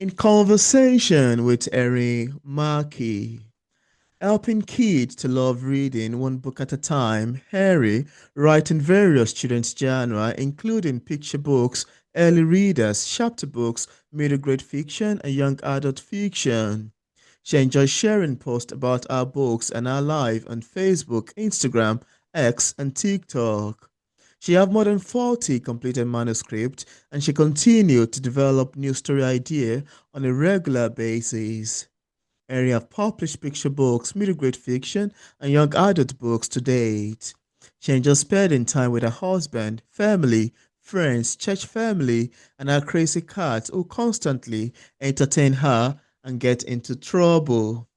In conversation with Erin, Mackey, helping kids to love reading one book at a time, Harry, writing various children's genre, including picture books, early readers, chapter books, middle grade fiction, and young adult fiction. She enjoys sharing posts about our books and our life on Facebook, Instagram, X, and TikTok. She have more than 40 completed manuscripts and she continued to develop new story idea on a regular basis. Area have published picture books, middle grade fiction, and young adult books to date. She enjoys spending time with her husband, family, friends, church family, and her crazy cats who constantly entertain her and get into trouble.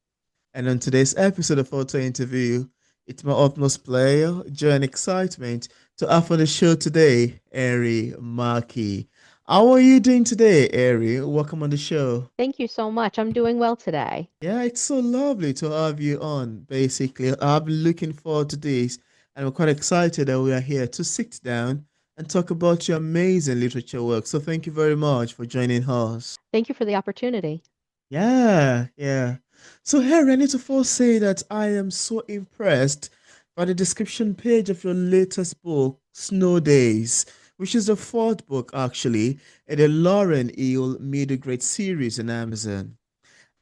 And on today's episode of Auto Interview, it's my utmost pleasure, joy, and excitement to offer the show today, Eri Mackey. How are you doing today, Eri? Welcome on the show. Thank you so much. I'm doing well today. Yeah, it's so lovely to have you on, basically. I've been looking forward to this, and I'm quite excited that we are here to sit down and talk about your amazing literature work. So thank you very much for joining us. Thank you for the opportunity. Yeah, yeah. So here I need to first say that I am so impressed by the description page of your latest book, Snow Days, which is the fourth book actually in the Lauren Hill middle grade series on Amazon.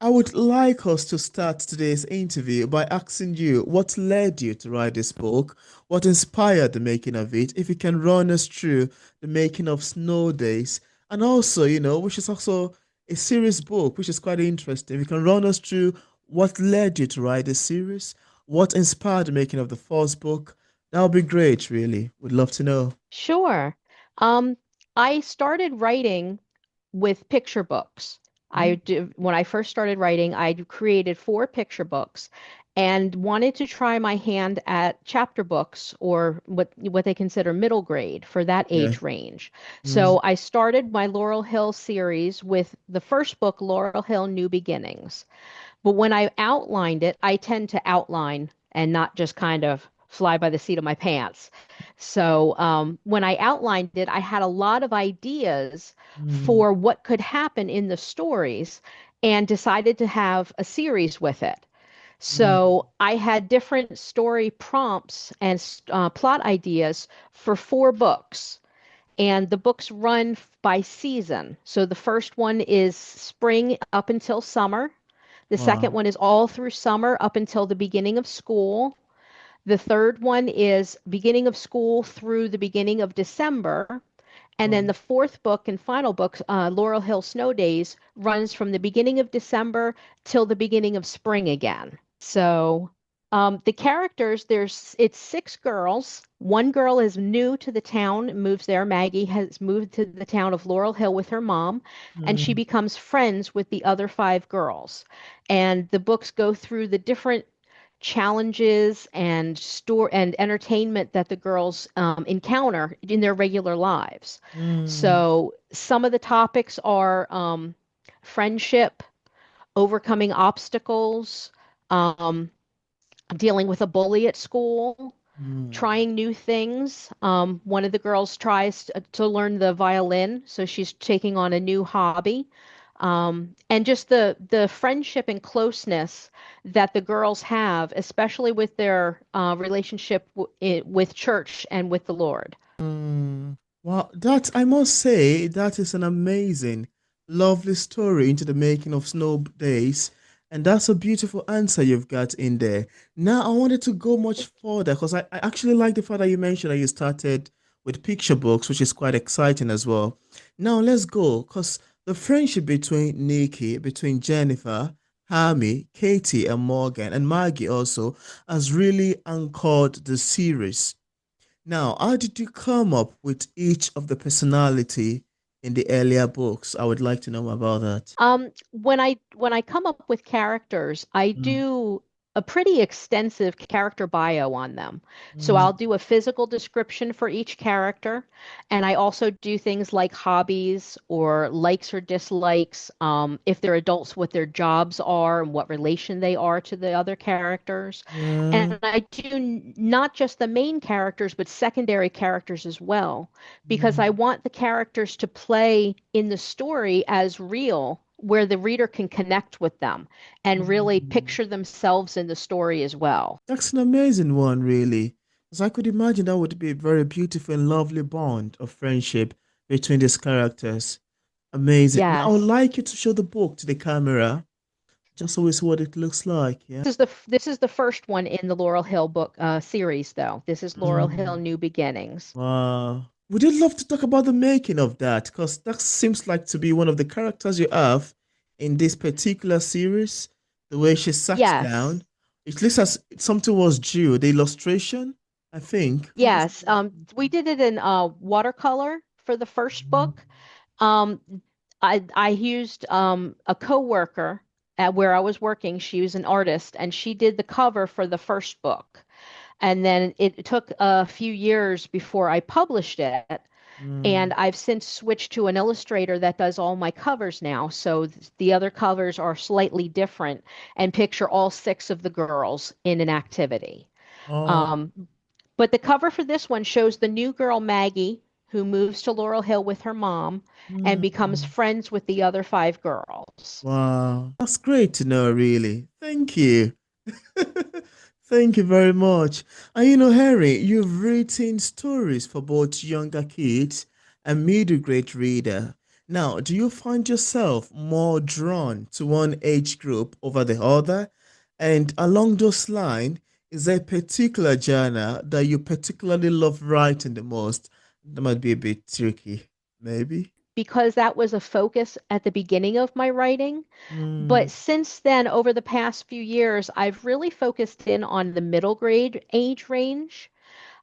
I would like us to start today's interview by asking you what led you to write this book, what inspired the making of it, if you can run us through the making of Snow Days, and also, which is also a series book, which is quite interesting. If you can run us through what led you to write this series, what inspired the making of the first book, that would be great, really. Would love to know. Sure. Um, I started writing with picture books. When I first started writing, I created four picture books and wanted to try my hand at chapter books or what they consider middle grade for that Yeah. age range. Mm, So I started my Laurel Hill series with the first book, Laurel Hill New Beginnings. But when I outlined it, I tend to outline and not just kind of fly by the seat of my pants. So when I outlined it, I had a lot of ideas mm, for what could happen in the stories and decided to have a series with it. mm, So I had different story prompts and plot ideas for four books. And the books run by season. So the first one is spring up until summer. The second wow. one is all through summer up until the beginning of school. The third one is beginning of school through the beginning of December. And then Wow. the fourth book and final book, Laurel Hill Snow Days, runs from the beginning of December till the beginning of spring again. So the characters, it's six girls. One girl is new to the town, moves there. Maggie has moved to the town of Laurel Hill with her mom, and she Mm, becomes friends with the other five girls. And the books go through the different challenges and store and entertainment that the girls encounter in their regular lives. mm, So some of the topics are friendship, overcoming obstacles, um, dealing with a bully at school, mm. trying new things. One of the girls tries to learn the violin, so she's taking on a new hobby. And just the friendship and closeness that the girls have, especially with their relationship with church and with the Lord. Mm. Wow, that I must say that is an amazing, lovely story into the making of Snow Days, and that's a beautiful answer you've got in there. Now I wanted to go much further because I actually like the fact that you mentioned that you started with picture books, which is quite exciting as well. Now let's go because the friendship between Nikki, between Jennifer, Hammy, Katie, and Morgan, and Maggie also has really anchored the series. Now, how did you come up with each of the personality in the earlier books? I would like to know about that. When I come up with characters, I Mm, do a pretty extensive character bio on them. So mm, I'll do a physical description for each character, and I also do things like hobbies or likes or dislikes, if they're adults, what their jobs are and what relation they are to the other characters. yeah. And I do not just the main characters, but secondary characters as well, because I Mm, want the characters to play in the story as real where the reader can connect with them and really Mm. picture themselves in the story as well. That's an amazing one, really. Because I could imagine that would be a very beautiful and lovely bond of friendship between these characters. Amazing. Now, I would Yes. like you to show the book to the camera, just so we see what it looks like. Yeah. This is the first one in the Laurel Hill book series, though. This is Laurel Hill Mm. New Beginnings. Wow. Would you love to talk about the making of that? Because that seems like to be one of the characters you have in this particular series. The way she sat Yes. down. It looks as something was due. The illustration, I think. Yes. We did it in watercolor for the first book. Um, I used a coworker at where I was working. She was an artist, and she did the cover for the first book. And then it took a few years before I published it. And Mm. I've since switched to an illustrator that does all my covers now. So the other covers are slightly different and picture all six of the girls in an activity. Oh. Um, but the cover for this one shows the new girl, Maggie, who moves to Laurel Hill with her mom and becomes Mm. friends with the other five girls. Wow. That's great to know, really. Thank you. Thank you very much. And Harry, you've written stories for both younger kids and middle grade reader. Now, do you find yourself more drawn to one age group over the other? And along those lines, is there a particular genre that you particularly love writing the most? That might be a bit tricky, maybe. Because that was a focus at the beginning of my writing. Mm, But since then, over the past few years, I've really focused in on the middle grade age range.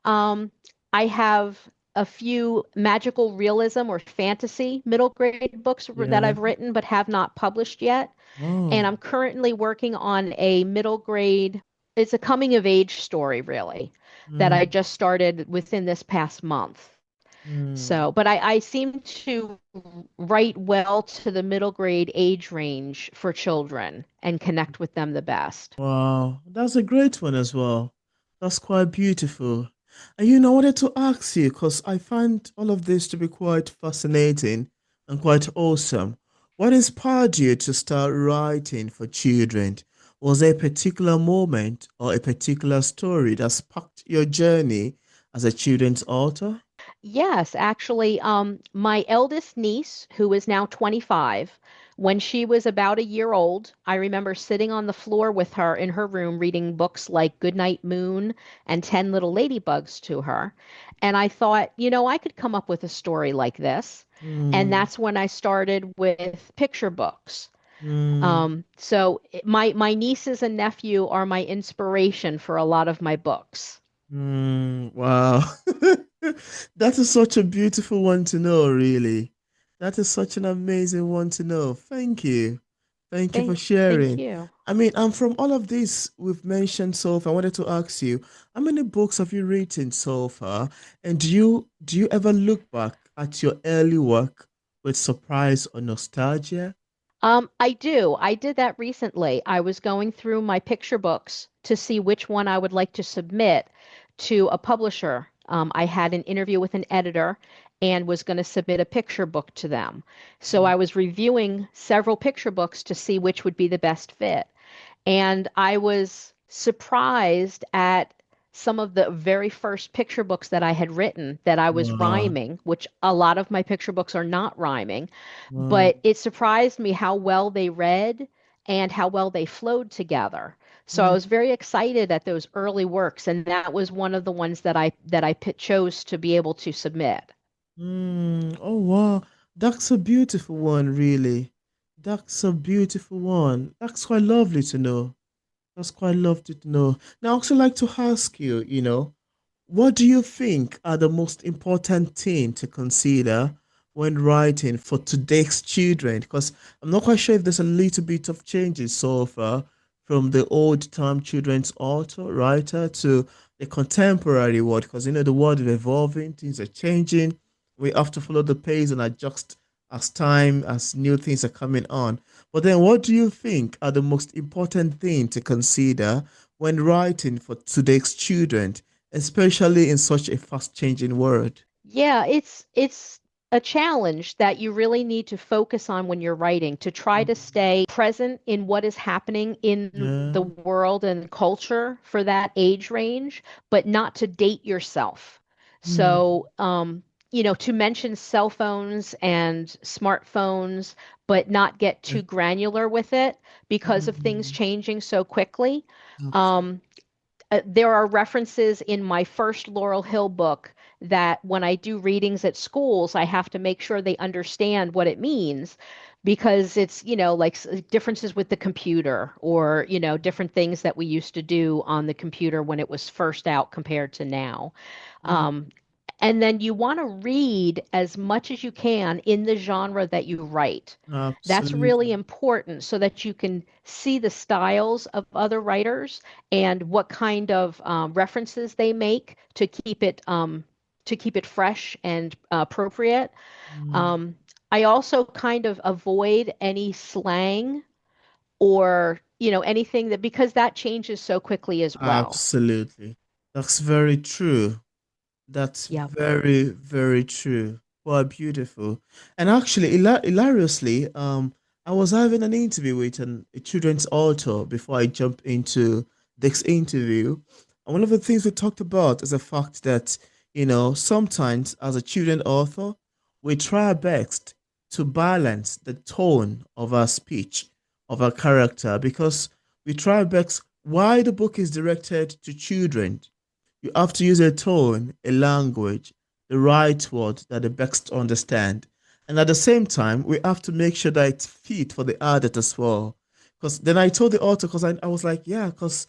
Um, I have a few magical realism or fantasy middle grade books that yeah. I've written but have not published yet. And Oh. I'm currently working on a middle grade, it's a coming of age story, really, that I Mm, just started within this past month. mm. So, but I seem to write well to the middle grade age range for children and connect with them the best. Wow, that's a great one as well. That's quite beautiful. And I wanted to ask you because I find all of this to be quite fascinating and quite awesome. What inspired you to start writing for children? Was there a particular moment or a particular story that sparked your journey as a children's author? Yes, actually, my eldest niece, who is now 25, when she was about a year old, I remember sitting on the floor with her in her room reading books like Goodnight Moon and 10 Little Ladybugs to her. And I thought, I could come up with a story like this. And Mm, that's when I started with picture books. mm. My nieces and nephew are my inspiration for a lot of my books. Wow. That is such a beautiful one to know, really. That is such an amazing one to know. Thank you. Thank you for Thank sharing. you. And from all of this we've mentioned so far, I wanted to ask you, how many books have you written so far? And do you ever look back at your early work with surprise or nostalgia? I do. I did that recently. I was going through my picture books to see which one I would like to submit to a publisher. I had an interview with an editor and was going to submit a picture book to them. So I was reviewing several picture books to see which would be the best fit. And I was surprised at some of the very first picture books that I had written that I was Wow. rhyming, which a lot of my picture books are not rhyming, Wow. but it surprised me how well they read and how well they flowed together. So I was very excited at those early works, and that was one of the ones that I chose to be able to submit. Oh wow, that's a beautiful one, really. That's a beautiful one. That's quite lovely to know. That's quite lovely to know. Now, I also like to ask you, what do you think are the most important thing to consider when writing for today's children? Because I'm not quite sure if there's a little bit of changes so far from the old time children's author, writer to the contemporary world. Because the world is evolving, things are changing. We have to follow the pace and adjust as new things are coming on. But then what do you think are the most important thing to consider when writing for today's children? Especially in such a fast changing world. Yeah, it's a challenge that you really need to focus on when you're writing to try to Mhm. stay present in what is happening in Yeah. the world and culture for that age range, but not to date yourself. Mm. So, to mention cell phones and smartphones, but not get too granular with it because of things Mm. changing so quickly. Absolutely. Um, there are references in my first Laurel Hill book that when I do readings at schools, I have to make sure they understand what it means because it's, like differences with the computer or, different things that we used to do on the computer when it was first out compared to now. Mm. Um, and then you want to read as much as you can in the genre that you write. That's really Absolutely. important so that you can see the styles of other writers and what kind of references they make to keep it fresh and appropriate. Mm. Um, I also kind of avoid any slang or anything that because that changes so quickly as well. Absolutely. That's very true. That's Yeah. very, very true. Wow, beautiful. And actually, hilariously, I was having an interview with a children's author before I jump into this interview. And one of the things we talked about is the fact that, sometimes as a children author, we try our best to balance the tone of our speech, of our character, because we try our best. Why the book is directed to children, you have to use a tone, a language, the right word that the best understand. And at the same time, we have to make sure that it's fit for the adult as well. Because then I told the author, because I was like, yeah, because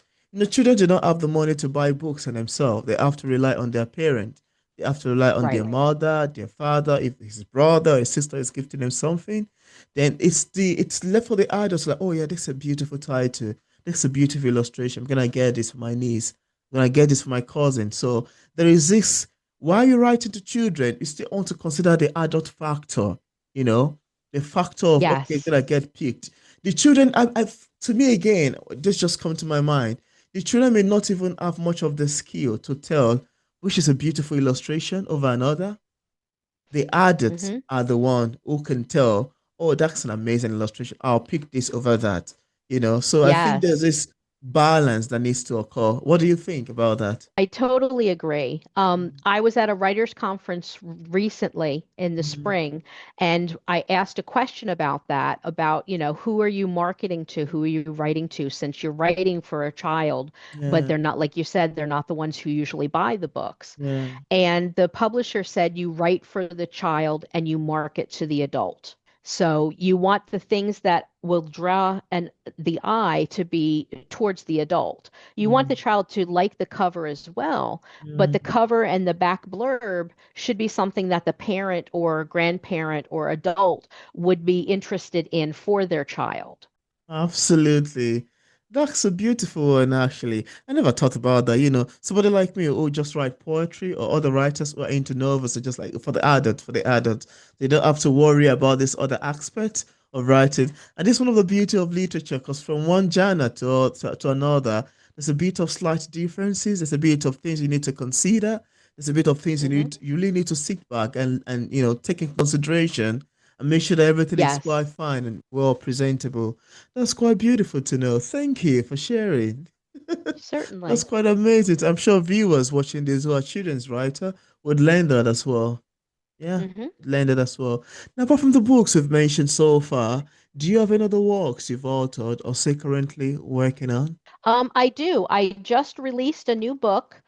children do not have the money to buy books on themselves. They have to rely on their parent. They have to rely on their Right. mother, their father. If his brother or his sister is gifting them something, then it's left for the adults like, oh yeah, this is a beautiful title. This is a beautiful illustration. I'm gonna get this for my niece when I get this for my cousin. So there is this, while you're writing to children, you still want to consider the adult factor, you know, the factor of, okay, Yes. did I get picked? The children, to me again, this just come to my mind. The children may not even have much of the skill to tell which is a beautiful illustration over another. The adults Hmm. are the one who can tell, oh, that's an amazing illustration. I'll pick this over that. So I think there's Yes. this balance that needs to occur. What do you think about that? I totally agree. I was at a writers' conference recently in the Mhm. spring, and I asked a question about that, about, who are you marketing to? Who are you writing to? Since you're writing for a child, but Yeah, they're not, like you said, they're not the ones who usually buy the books. yeah. And the publisher said you write for the child and you market to the adult. So you want the things that will draw the eye to be towards the adult. You want the Mm, child to like the cover as well, but yeah. the cover and the back blurb should be something that the parent or grandparent or adult would be interested in for their child. Absolutely. That's a beautiful one, actually. I never thought about that. Somebody like me who just write poetry or other writers who are into novels are just like for the adult. They don't have to worry about this other aspect of writing. And this is one of the beauty of literature, because from one genre to another, there's a bit of slight differences. There's a bit of things you need to consider. There's a bit of things Hmm. you really need to sit back and take in consideration and make sure that everything is Yes, quite fine and well presentable. That's quite beautiful to know. Thank you for sharing. That's certainly. quite amazing. I'm sure viewers watching this who are children's writer would learn that as well. Yeah, Hmm. learn that as well. Now, apart from the books we've mentioned so far, do you have any other works you've authored or say currently working on? I do. I just released a new book.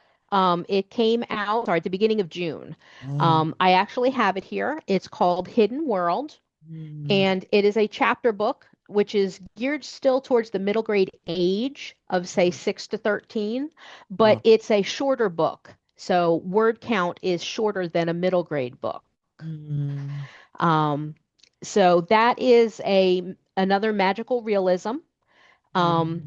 It came out, sorry, at the beginning of June. Oh, I actually have it here. It's called Hidden World, mm, and it is a chapter book, which is geared still towards the middle grade age of, say, 6 to 13, but wow. it's a shorter book. So word count is shorter than a middle grade book. Mm, Um, so that is another magical realism. Um, mm,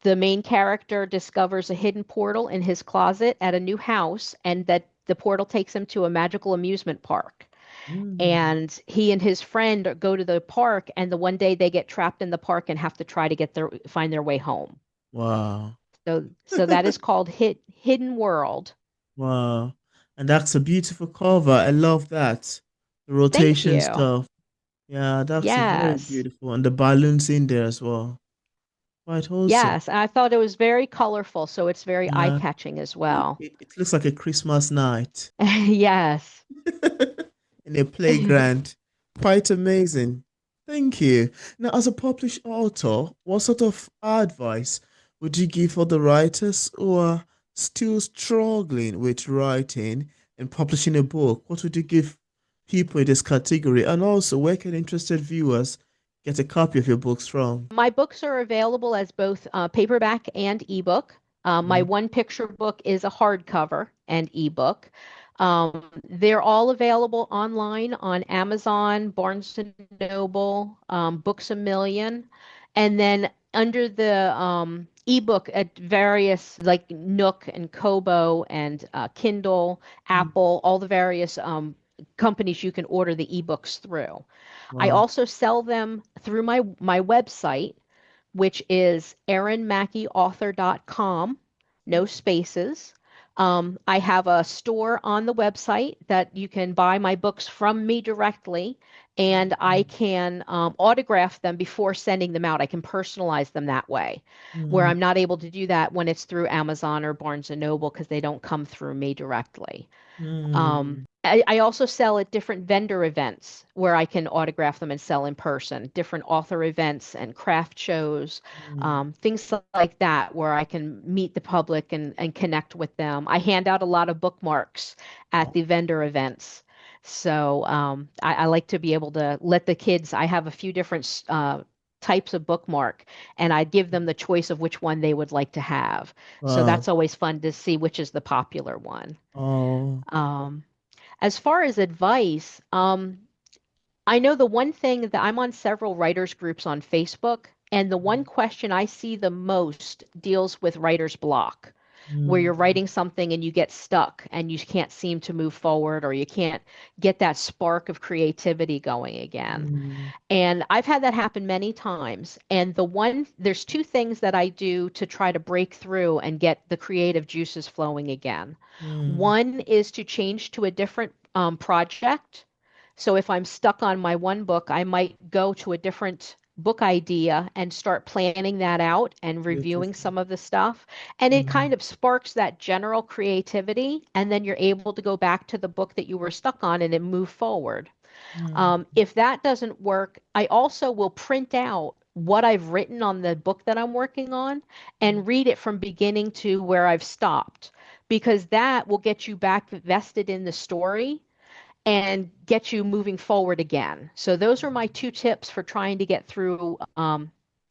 the main character discovers a hidden portal in his closet at a new house, and that the portal takes him to a magical amusement park. mm. And he and his friend go to the park, and the one day they get trapped in the park and have to try to find their way home. Wow. So that is called Hidden World. Wow. And that's a beautiful cover. I love that. The Thank rotation you. stuff. Yeah, that's very Yes. beautiful. And the balloons in there as well. Quite awesome. Yes. I thought it was very colorful, so it's very Yeah, eye-catching as it, well. it, it looks like a Christmas night Yes. in a playground. Quite amazing. Thank you. Now, as a published author, what sort of advice would you give for the writers who are still struggling with writing and publishing a book? What would you give people in this category? And also, where can interested viewers get a copy of your books from? My books are available as both paperback and ebook. My Mm, one picture book is a hardcover and ebook. They're all available online on Amazon, Barnes and Noble, Books a Million, and then under the ebook at various like Nook and Kobo and Kindle, mm, Apple, all the various companies you can order the ebooks through. I wow. also sell them through my website, which is erinmackeyauthor.com, no spaces. I have a store on the website that you can buy my books from me directly, and I Mm, can autograph them before sending them out. I can personalize them that way, where mm, I'm not able to do that when it's through Amazon or Barnes and Noble because they don't come through me directly. mm, I also sell at different vendor events where I can autograph them and sell in person, different author events and craft shows, mm. things like that, where I can meet the public and connect with them. I hand out a lot of bookmarks at the vendor events. So I like to be able to let the kids, I have a few different types of bookmark, and I give them the choice of which one they would like to have. So Wow. that's always fun to see which is the popular one. Oh. Um, as far as advice, I know the one thing that I'm on several writers groups on Facebook, and the one question I see the most deals with writer's block, where you're Mm, writing something and you get stuck and you can't seem to move forward or you can't get that spark of creativity going again. mm, And I've had that happen many times. And there's two things that I do to try to break through and get the creative juices flowing again. mm, One is to change to a different project. So if I'm stuck on my one book, I might go to a different book idea and start planning that out and reviewing beautiful. some of the stuff. And it Mm, kind of sparks that general creativity. And then you're able to go back to the book that you were stuck on and then move forward. mm, If that doesn't work, I also will print out what I've written on the book that I'm working on mm. and read it from beginning to where I've stopped, because that will get you back vested in the story and get you moving forward again. So those are my two tips for trying to get through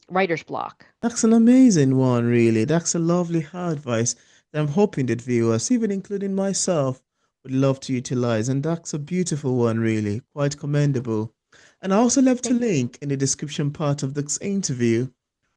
writer's block. That's an amazing one, really. That's a lovely advice that I'm hoping that viewers, even including myself, would love to utilize. And that's a beautiful one, really. Quite commendable. And I also left a Thank you. link in the description part of this interview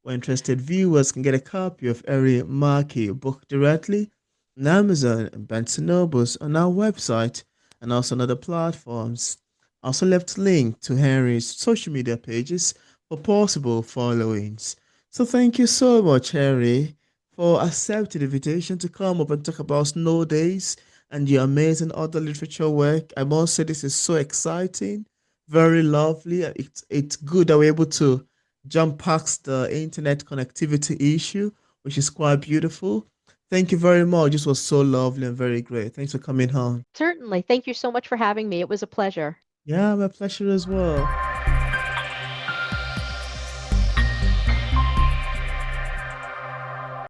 where interested viewers can get a copy of Erin Mackey book directly on Amazon and Barnes& and Nobles on our website and also on other platforms. I also left a link to Henry's social media pages for possible followings. So thank you so much, Harry, for accepting the invitation to come up and talk about snow days and your amazing other literature work. I must say this is so exciting, very lovely. It's good that we're able to jump past the internet connectivity issue, which is quite beautiful. Thank you very much. This was so lovely and very great. Thanks for coming on. Certainly. Thank you so much for having me. It was a pleasure. Yeah, my pleasure as well.